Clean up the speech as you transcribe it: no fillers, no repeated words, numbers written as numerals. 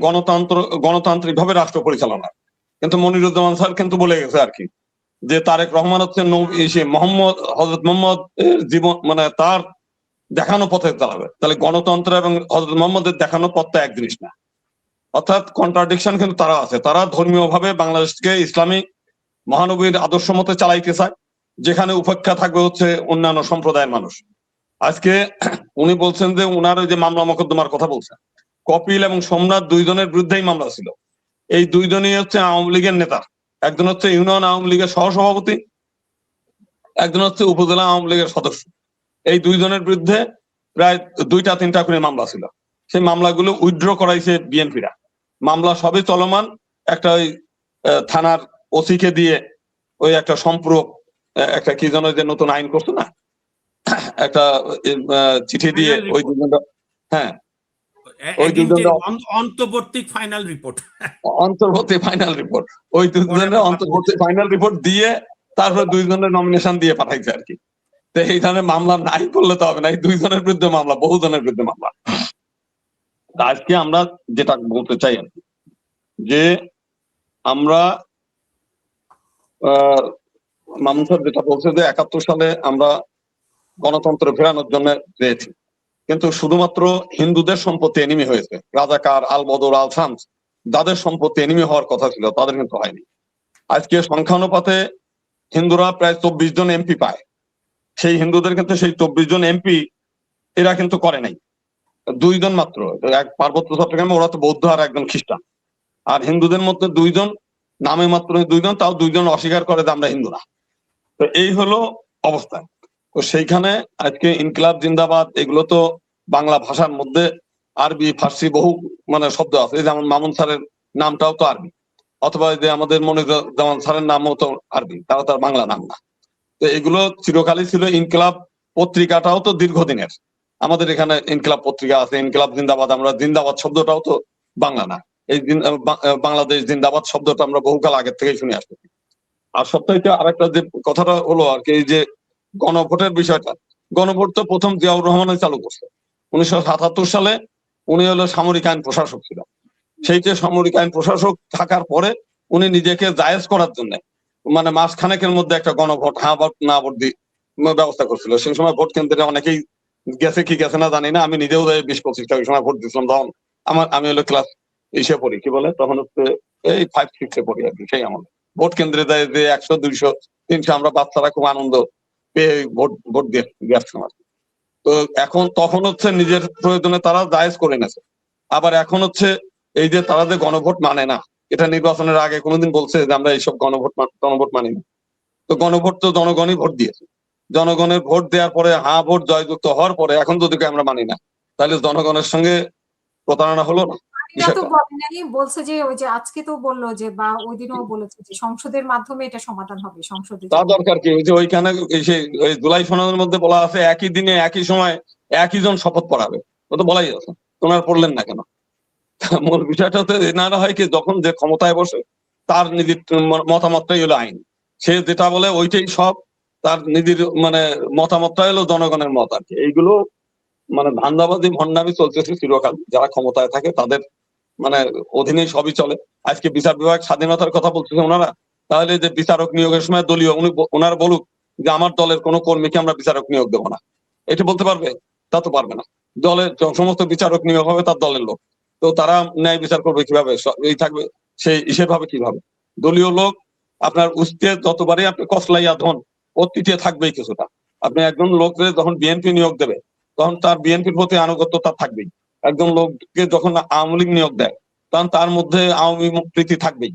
গণতন্ত্র গণতান্ত্রিক ভাবে রাষ্ট্র পরিচালনা। কিন্তু মনিরুজ্জামান স্যার কিন্তু বলে গেছে আর কি যে তারেক রহমান হচ্ছে মোহাম্মদ হযরত মোহাম্মদ জীবন মানে তার দেখানো পথে চালাবে। তাহলে গণতন্ত্র এবং হযরত মোহাম্মদের দেখানো পথটা এক জিনিস না। অর্থাৎ কন্ট্রাডিকশন কিন্তু তারা আছে। তারা ধর্মীয় ভাবে বাংলাদেশকে ইসলামী মহানবীর আদর্শ মতে চালাইতে চায়, যেখানে উপেক্ষা থাকবে হচ্ছে অন্যান্য সম্প্রদায়ের মানুষ। আজকে উনি বলছেন যে উনার ওই যে মামলা মোকদ্দমার কথা বলছেন, কপিল এবং সোমনাথ দুইজনের বিরুদ্ধেই মামলা ছিল। এই দুইজনই হচ্ছে আওয়ামী লীগের নেতা। একজন হচ্ছে ইউনিয়ন আওয়ামী লীগের সহসভাপতি, একজন হচ্ছে উপজেলা আওয়ামী লীগের সদস্য। এই দুইজনের বিরুদ্ধে প্রায় 2-3টা করে মামলা ছিল। সেই মামলাগুলো উইথড্র করাইছে বিএনপিরা। মামলা সবই চলমান। একটা ওই থানার ওসি কে দিয়ে ওই একটা সম্পূরক একটা কি যেন যে নতুন আইন করছে না, একটা চিঠি দিয়ে ওই দুজনটা, হ্যাঁ ওই দুজনটা অন্তর্বর্তী ফাইনাল রিপোর্ট ওই দুজনের অন্তর্বর্তী ফাইনাল রিপোর্ট দিয়ে তারপর দুইজনের নমিনেশন দিয়ে পাঠাইছে আর কি। তো এই ধরনের মামলা নাই করলে তো হবে না। এই দুইজনের বিরুদ্ধে মামলা, বহুজনের বিরুদ্ধে মামলা। আজকে আমরা যেটা বলতে চাই আর কি, যে আমরা মামুন স্যার যেটা বলছে যে 71 সালে আমরা গণতন্ত্র ফেরানোর জন্য চেয়েছি, কিন্তু শুধুমাত্র হিন্দুদের সম্পত্তি এনিমি হয়েছে। রাজাকার, আল বদর, আল শামস যাদের সম্পত্তি এনিমি হওয়ার কথা ছিল তাদের কিন্তু হয়নি। আজকে সংখ্যানুপাতে হিন্দুরা প্রায় 24 জন এমপি পায়। সেই হিন্দুদের কিন্তু সেই 24 জন এমপি এরা কিন্তু করে নাই, 2 জন মাত্র। এক পার্বত্য চট্টগ্রামে ওরা তো বৌদ্ধ আর একজন খ্রিস্টান। আর হিন্দুদের মধ্যে 2 জন, নামে মাত্র 2 জন, তাও 2 জন অস্বীকার করে যে আমরা হিন্দু না। তো এই হলো অবস্থা। তো সেইখানে আজকে ইনকিলাব জিন্দাবাদ এগুলো তো বাংলা ভাষার মধ্যে আরবি ফার্সি বহু মানে শব্দ আছে, যেমন মামুন স্যারের নামটাও তো আরবি, অথবা যে আমাদের মনিরুজ্জামান স্যারের নামও তো আরবি, তারা তার বাংলা নাম না। তো এগুলো চিরকালই ছিল। ইনকিলাব পত্রিকাটাও তো দীর্ঘদিনের, আমাদের এখানে ইনকিলাব পত্রিকা আছে, ইনকিলাব জিন্দাবাদ। আমরা জিন্দাবাদ শব্দটাও তো বাংলা না। এই বাংলাদেশ জিন্দাবাদ শব্দটা আমরা বহুকাল আগের থেকেই শুনে আসতেছি। আর সবথেকে আরেকটা যে কথাটা হলো আর কি, এই যে গণভোটের বিষয়টা, গণভোট তো প্রথম জিয়াউর রহমানের চালু করছে 1977 সালে। উনি হলো সামরিক আইন প্রশাসক ছিল। সেই যে সামরিক আইন প্রশাসক থাকার পরে উনি নিজেকে জায়েজ করার জন্য মানে মাসখানেকের মধ্যে একটা গণভোট, হ্যাঁ ভোট না ভোট দিয়ে ব্যবস্থা করছিল। সেই সময় ভোট কেন্দ্রে অনেকেই গেছে কি গেছে না জানি না, আমি নিজেও 20-25টা ওই সময় ভোট দিয়েছিলাম। তখন আমি হলো ক্লাস ইসে পড়ি, কি বলে তখন হচ্ছে এই 5-6 পড়ি আর কি। সেই আমলে ভোট কেন্দ্রে দেয় যে 100-200-300 আমরা বাচ্চারা খুব আনন্দ পেয়ে ভোট দিয়ে আসলাম আর কি। তো এখন তখন হচ্ছে নিজের প্রয়োজনে তারা জায়েজ করে নেছে। আবার এখন হচ্ছে এই যে তারা যে গণভোট মানে না, এটা নির্বাচনের আগে কোনোদিন বলছে যে আমরা এইসব গণভোট মানি না। তো গণভোট তো জনগণই ভোট দিয়েছে। জনগণের ভোট দেওয়ার পরে হ্যাঁ ভোট জয়যুক্ত হওয়ার পরে এখন যদি আমরা মানি না, তাহলে জনগণের সঙ্গে প্রতারণা হলো না। বলছে যে ওই যে আজকে তো বললো যে, বা ওই দিনও বলেছে যে সংসদের মাধ্যমে এটা সমাধান হবে। সংসদে তা দরকার কি? ওই যে ওইখানে ওই জুলাই সনদের মধ্যে বলা আছে একই দিনে একই সময় একই জন শপথ পড়াবে। ও তো বলাই আছে, ওনারা পড়লেন না কেন? মূল বিষয়টা হচ্ছে এনারা হয় কি, যখন যে ক্ষমতায় বসে তার নিজের মতামতটাই হলো আইন। সে যেটা বলে ওইটাই সব, তার নিজের মানে মতামতটাই হলো জনগণের মত আর কি। এইগুলো মানে ধান্দাবাজি ভণ্ডামি চলতেছে চিরকাল। যারা ক্ষমতায় থাকে তাদের মানে অধীনে সবই চলে। আজকে বিচার বিভাগ স্বাধীনতার কথা বলতেছে ওনারা, তাহলে যে বিচারক নিয়োগের সময় দলীয় ওনারা বলুক যে আমার দলের কোনো কর্মীকে আমরা বিচারক নিয়োগ দেবো না, এটা বলতে পারবে? তা তো পারবে না। দলের সমস্ত বিচারক নিয়োগ হবে তার দলের লোক, তো তারা ন্যায় বিচার করবে কিভাবে? এই থাকবে সেই হিসেব হবে কিভাবে? দলীয় লোক আপনার উস্তে যতবারই আপনি কসলাইয়া ধন, ও তৃতীয় থাকবেই কিছুটা। আপনি একজন লোককে যখন বিএনপি নিয়োগ দেবে তখন তার বিএনপির প্রতি আনুগত্য তার থাকবেই। একজন লোককে যখন আওয়ামী লীগ নিয়োগ দেয় তখন তার মধ্যে আওয়ামী প্রীতি থাকবেই।